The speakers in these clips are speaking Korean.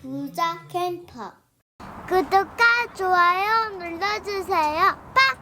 부자 캠퍼. 구독과 좋아요 눌러주세요. 빡!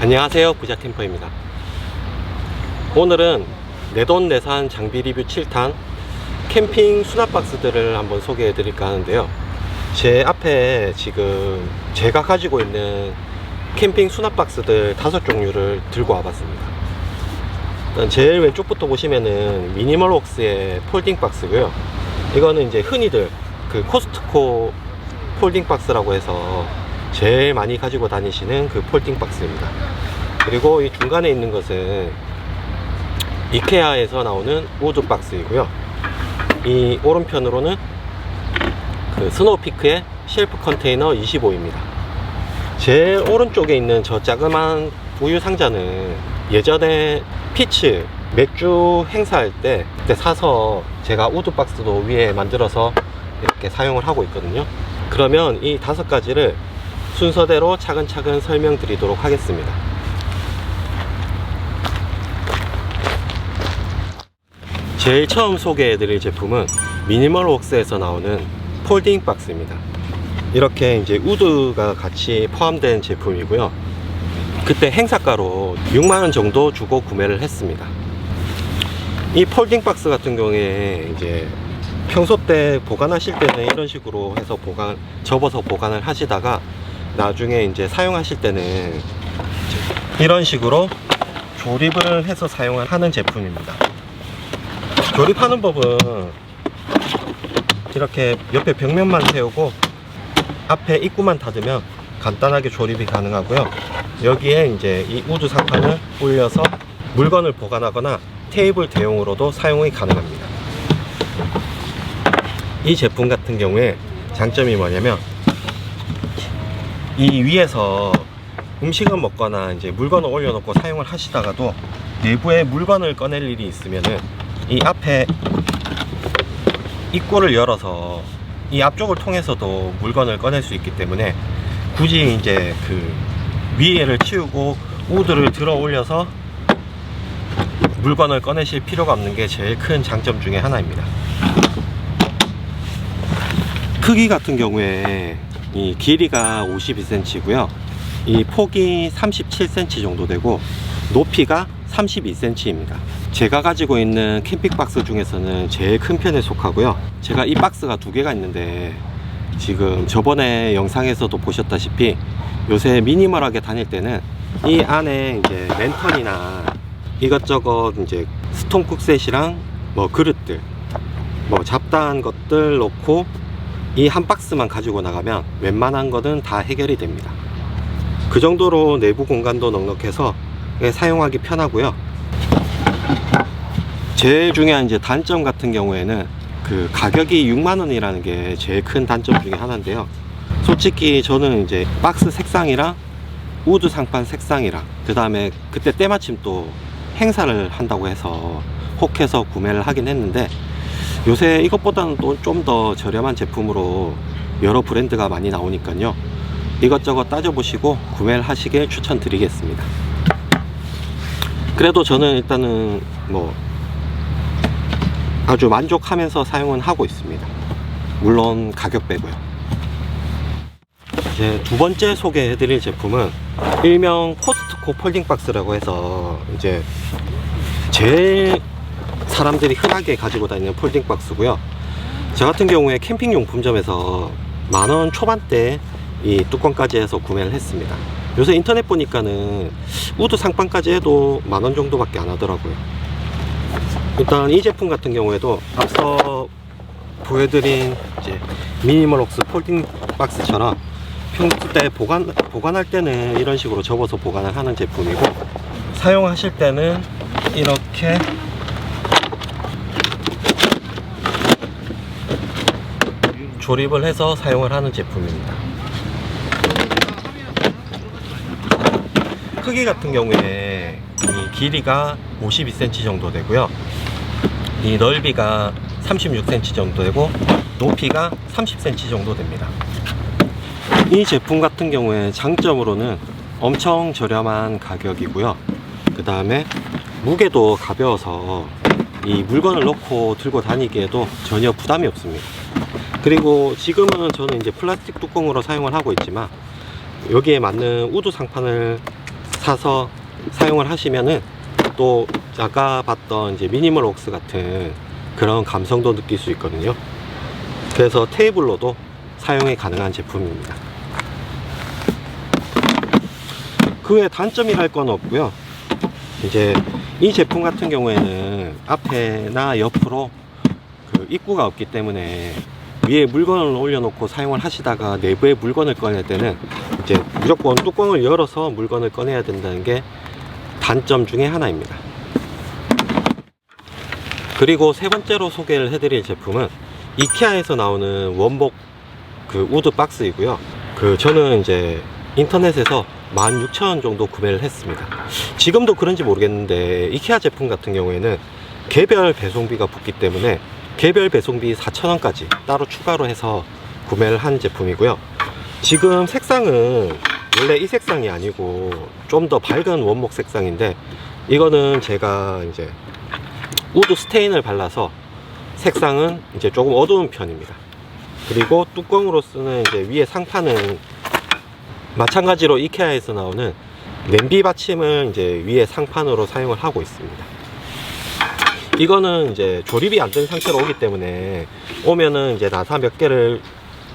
안녕하세요, 부자 캠퍼입니다. 오늘은 내돈내산 장비 리뷰 7탄 캠핑 수납박스들을 한번 소개해 드릴까 하는데요. 제 앞에 지금 제가 가지고 있는 캠핑 수납박스들 5종류를 들고 와봤습니다. 일단 제일 왼쪽부터 보시면은 미니멀웍스의 폴딩 박스고요. 이거는 이제 흔히들 그 코스트코 폴딩 박스라고 해서 제일 많이 가지고 다니시는 그 폴딩 박스입니다. 그리고 이 중간에 있는 것은 이케아에서 나오는 우드 박스이고요. 이 오른편으로는 그 스노우피크의 쉘프 컨테이너 25입니다. 제일 오른쪽에 있는 저 자그만 우유 상자는 예전에 피츠 맥주 행사할 때 그때 사서 제가 우드 박스도 위에 만들어서 이렇게 사용을 하고 있거든요. 그러면 이 5가지를 순서대로 차근차근 설명드리도록 하겠습니다. 제일 처음 소개해드릴 제품은 미니멀웍스에서 나오는 폴딩 박스입니다. 이렇게 이제 우드가 같이 포함된 제품이고요. 그때 행사가로 6만원 정도 주고 구매를 했습니다. 이 폴딩 박스 같은 경우에 이제 평소 때 보관하실 때는 이런 식으로 해서 접어서 보관을 하시다가 나중에 이제 사용하실 때는 이런 식으로 조립을 해서 사용을 하는 제품입니다. 조립하는 법은 이렇게 옆에 벽면만 세우고 앞에 입구만 닫으면 간단하게 조립이 가능하고요. 여기에 이제 이 우드 상판을 올려서 물건을 보관하거나 테이블 대용으로도 사용이 가능합니다. 이 제품 같은 경우에 장점이 뭐냐면 이 위에서 음식을 먹거나 이제 물건을 올려놓고 사용을 하시다가도 내부에 물건을 꺼낼 일이 있으면은 이 앞에 입구를 열어서 이 앞쪽을 통해서도 물건을 꺼낼 수 있기 때문에 굳이 이제 그 위에를 치우고 우드를 들어 올려서 물건을 꺼내실 필요가 없는 게 제일 큰 장점 중에 하나입니다. 크기 같은 경우에 이 길이가 52cm고요. 이 폭이 37cm 정도 되고 높이가 32cm입니다. 제가 가지고 있는 캠핑 박스 중에서는 제일 큰 편에 속하고요. 제가 이 박스가 2개가 있는데 지금 저번에 영상에서도 보셨다시피 요새 미니멀하게 다닐 때는 이 안에 이제 랜턴이나 이것저것 이제 스톤쿡 셋이랑 뭐 그릇들 뭐 잡다한 것들 놓고 이 한 박스만 가지고 나가면 웬만한 거는 다 해결이 됩니다. 그 정도로 내부 공간도 넉넉해서 사용하기 편하고요. 제일 중요한 이제 단점 같은 경우에는 그 가격이 6만원이라는 게 제일 큰 단점 중에 하나인데요. 솔직히 저는 이제 박스 색상이랑 우드 상판 색상이랑 그 다음에 그때 때마침 또 행사를 한다고 해서 혹해서 구매를 하긴 했는데 요새 이것보다는 또 좀 더 저렴한 제품으로 여러 브랜드가 많이 나오니까요. 이것저것 따져보시고 구매를 하시길 추천드리겠습니다. 그래도 저는 일단은 뭐 아주 만족하면서 사용은 하고 있습니다. 물론 가격 빼고요. 이제 두 번째 소개해드릴 제품은 일명 코스트코 폴딩 박스라고 해서 이제 제일 사람들이 흔하게 가지고 다니는 폴딩 박스고요. 저 같은 경우에 캠핑용품점에서 만원 초반대 이 뚜껑까지 해서 구매를 했습니다. 요새 인터넷 보니까는 우드 상판까지 해도 만원 정도밖에 안 하더라고요. 일단 이 제품 같은 경우에도 앞서 보여드린 이제 미니멀웍스 폴딩 박스처럼 평소 때 보관할 때는 이런 식으로 접어서 보관을 하는 제품이고 사용하실 때는 이렇게 조립을 해서 사용을 하는 제품입니다. 크기 같은 경우에 이 길이가 52cm 정도 되고요. 이 넓이가 36cm 정도 되고 높이가 30cm 정도 됩니다. 이 제품 같은 경우에 장점으로는 엄청 저렴한 가격이고요. 그 다음에 무게도 가벼워서 이 물건을 넣고 들고 다니기에도 전혀 부담이 없습니다. 그리고 지금은 저는 이제 플라스틱 뚜껑으로 사용을 하고 있지만 여기에 맞는 우드 상판을 사서 사용을 하시면은 또 아까 봤던 이제 미니멀 웍스 같은 그런 감성도 느낄 수 있거든요. 그래서 테이블로도 사용이 가능한 제품입니다. 그 외에 단점이랄 건 없고요. 이제 이 제품 같은 경우에는 앞에나 옆으로 그 입구가 없기 때문에 위에 물건을 올려놓고 사용을 하시다가 내부에 물건을 꺼낼 때는 이제 무조건 뚜껑을 열어서 물건을 꺼내야 된다는 게 단점 중에 하나입니다. 그리고 세 번째로 소개를 해드릴 제품은 이케아에서 나오는 원목 그 우드 박스이고요. 저는 이제 인터넷에서 16,000원 정도 구매를 했습니다. 지금도 그런지 모르겠는데 이케아 제품 같은 경우에는 개별 배송비가 붙기 때문에 개별 배송비 4,000원까지 따로 추가로 해서 구매를 한 제품이고요. 지금 색상은 원래 이 색상이 아니고 좀 더 밝은 원목 색상인데 이거는 제가 이제 우드 스테인을 발라서 색상은 이제 조금 어두운 편입니다. 그리고 뚜껑으로 쓰는 이제 위에 상판은 마찬가지로 이케아에서 나오는 냄비 받침을 이제 위에 상판으로 사용을 하고 있습니다. 이거는 이제 조립이 안 된 상태로 오기 때문에 오면은 이제 나사 몇 개를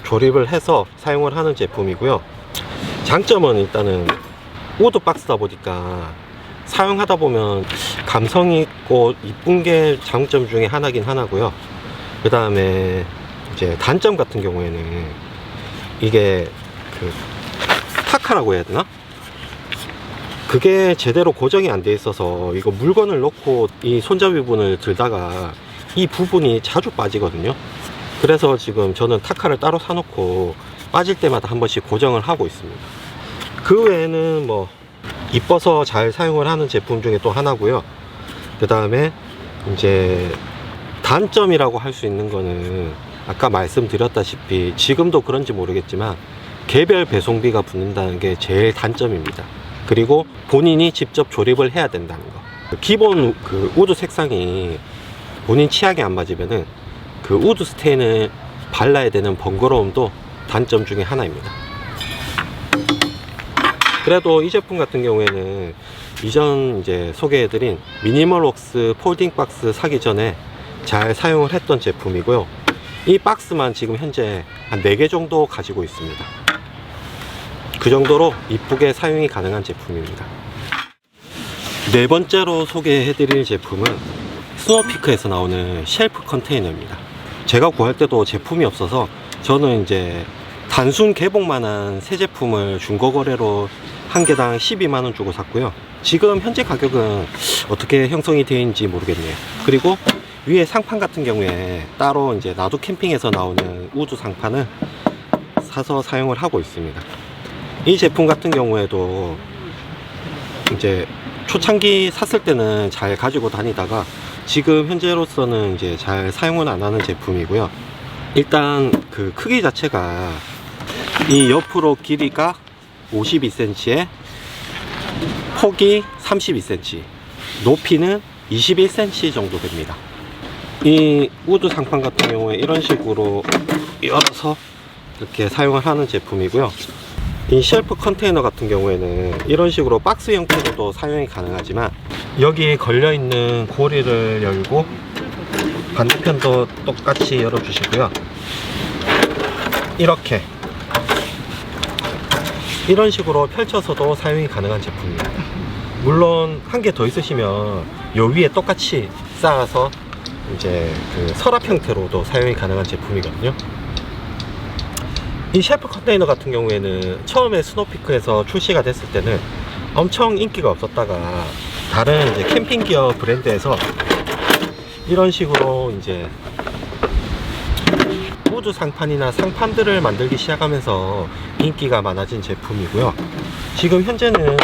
조립을 해서 사용을 하는 제품이고요. 장점은 일단은 우드 박스다 보니까 사용하다 보면 감성 있고 이쁜 게 장점 중에 하나긴 하나고요. 그 다음에 이제 단점 같은 경우에는 이게 그 타카라고 해야 되나? 그게 제대로 고정이 안 돼 있어서 이거 물건을 넣고 이 손잡이 부분을 들다가 이 부분이 자주 빠지거든요. 그래서 지금 저는 타카를 따로 사놓고 빠질 때마다 한 번씩 고정을 하고 있습니다. 그 외에는 뭐 이뻐서 잘 사용을 하는 제품 중에 또 하나고요. 그 다음에 이제 단점이라고 할 수 있는 거는 아까 말씀드렸다시피 지금도 그런지 모르겠지만 개별 배송비가 붙는다는 게 제일 단점입니다. 그리고 본인이 직접 조립을 해야 된다는 거. 기본 그 우드 색상이 본인 취향에 안 맞으면은 그 우드 스테인을 발라야 되는 번거로움도 단점 중에 하나입니다. 그래도 이 제품 같은 경우에는 이전 이제 소개해드린 미니멀 웍스 폴딩 박스 사기 전에 잘 사용을 했던 제품이고요. 이 박스만 지금 현재 한 4개 정도 가지고 있습니다. 그 정도로 이쁘게 사용이 가능한 제품입니다. 네 번째로 소개해드릴 제품은 스노피크에서 나오는 쉘프 컨테이너입니다. 제가 구할 때도 제품이 없어서 저는 이제 단순 개봉만한 새 제품을 중고거래로 한 개당 12만원 주고 샀고요. 지금 현재 가격은 어떻게 형성이 되어 있는지 모르겠네요. 그리고 위에 상판 같은 경우에 따로 이제 나도 캠핑에서 나오는 우드 상판을 사서 사용을 하고 있습니다. 이 제품 같은 경우에도 이제 초창기 샀을 때는 잘 가지고 다니다가 지금 현재로서는 이제 잘 사용은 안 하는 제품이고요. 일단 그 크기 자체가 이 옆으로 길이가 52cm에 폭이 32cm, 높이는 21cm 정도 됩니다. 이 우드 상판 같은 경우에 이런 식으로 열어서 이렇게 사용을 하는 제품이고요. 이 쉘프 컨테이너 같은 경우에는 이런 식으로 박스 형태로도 사용이 가능하지만 여기에 걸려있는 고리를 열고 반대편도 똑같이 열어주시고요. 이런 식으로 펼쳐서도 사용이 가능한 제품입니다. 물론 한 개 더 있으시면 요 위에 똑같이 쌓아서 이제 그 서랍 형태로도 사용이 가능한 제품이거든요. 이 쉘프 컨테이너 같은 경우에는 처음에 스노피크에서 출시가 됐을 때는 엄청 인기가 없었다가 다른 이제 캠핑 기어 브랜드에서 이런 식으로 이제 우드 상판이나 상판들을 만들기 시작하면서 인기가 많아진 제품이고요. 지금 현재는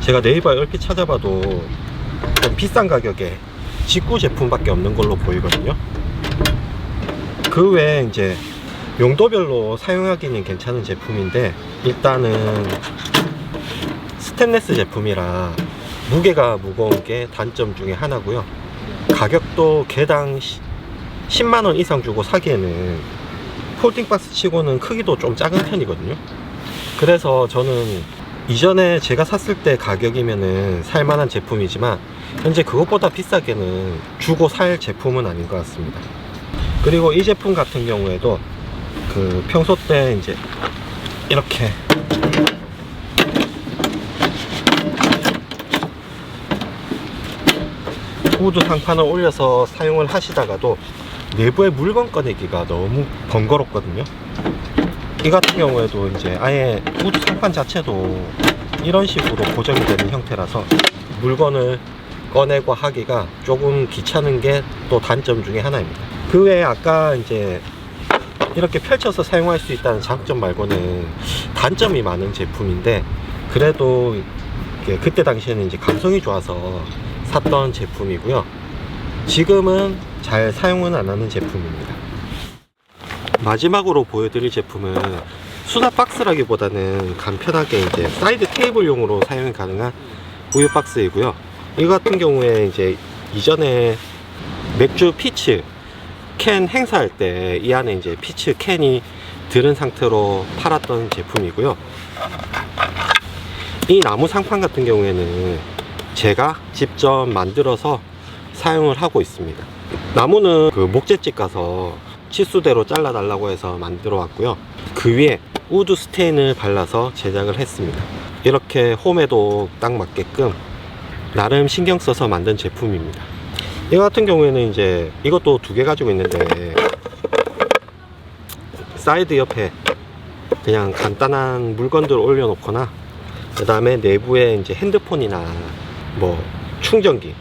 제가 네이버에 얼핏 찾아봐도 좀 비싼 가격에 직구 제품밖에 없는 걸로 보이거든요. 그 외에 이제 용도별로 사용하기는 괜찮은 제품인데, 일단은 스테인리스 제품이라 무게가 무거운 게 단점 중에 하나고요. 가격도 개당 10만원 이상 주고 사기에는 폴딩박스 치고는 크기도 좀 작은 편이거든요. 그래서 저는 이전에 제가 샀을 때 가격이면은 살만한 제품이지만 현재 그것보다 비싸게는 주고 살 제품은 아닌 것 같습니다. 그리고 이 제품 같은 경우에도 그 평소 때 이제 이렇게 우드 상판을 올려서 사용을 하시다가도 내부에 물건 꺼내기가 너무 번거롭거든요. 이 같은 경우에도 이제 아예 우드 상판 자체도 이런 식으로 고정이 되는 형태라서 물건을 꺼내고 하기가 조금 귀찮은 게 또 단점 중에 하나입니다. 그 외에 아까 이제 이렇게 펼쳐서 사용할 수 있다는 장점 말고는 단점이 많은 제품인데, 그래도 그때 당시에는 이제 감성이 좋아서 샀던 제품이고요. 지금은 잘 사용은 안 하는 제품입니다. 마지막으로 보여드릴 제품은 수납 박스라기보다는 간편하게 이제 사이드 테이블용으로 사용이 가능한 우유 박스이고요. 이 같은 경우에 이제 이전에 맥주 피츠 캔 행사할 때 이 안에 이제 피츠 캔이 들은 상태로 팔았던 제품이고요. 이 나무 상판 같은 경우에는 제가 직접 만들어서 사용을 하고 있습니다. 나무는 그 목재집 가서 치수대로 잘라 달라고 해서 만들어 왔고요. 그 위에 우드 스테인을 발라서 제작을 했습니다. 이렇게 홈에도 딱 맞게끔 나름 신경 써서 만든 제품입니다. 이 같은 경우에는 이제 이것도 두 개 가지고 있는데, 사이드 옆에 그냥 간단한 물건들 올려놓거나, 그 다음에 내부에 이제 핸드폰이나 뭐 충전기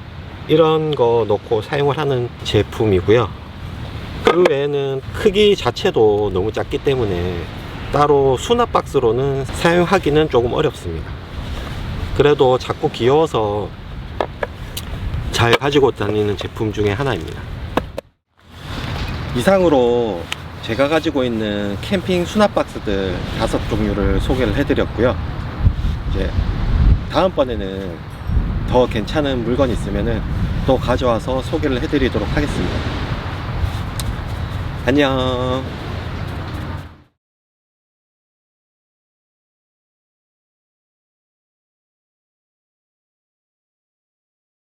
이런 거 넣고 사용을 하는 제품이고요. 그 외에는 크기 자체도 너무 작기 때문에 따로 수납 박스로는 사용하기는 조금 어렵습니다. 그래도 자꾸 귀여워서 잘 가지고 다니는 제품 중에 하나입니다. 이상으로 제가 가지고 있는 캠핑 수납 박스들 5종류를 소개를 해드렸고요. 이제 다음번에는 더 괜찮은 물건 있으면은 또 가져와서 소개를 해드리도록 하겠습니다. 안녕.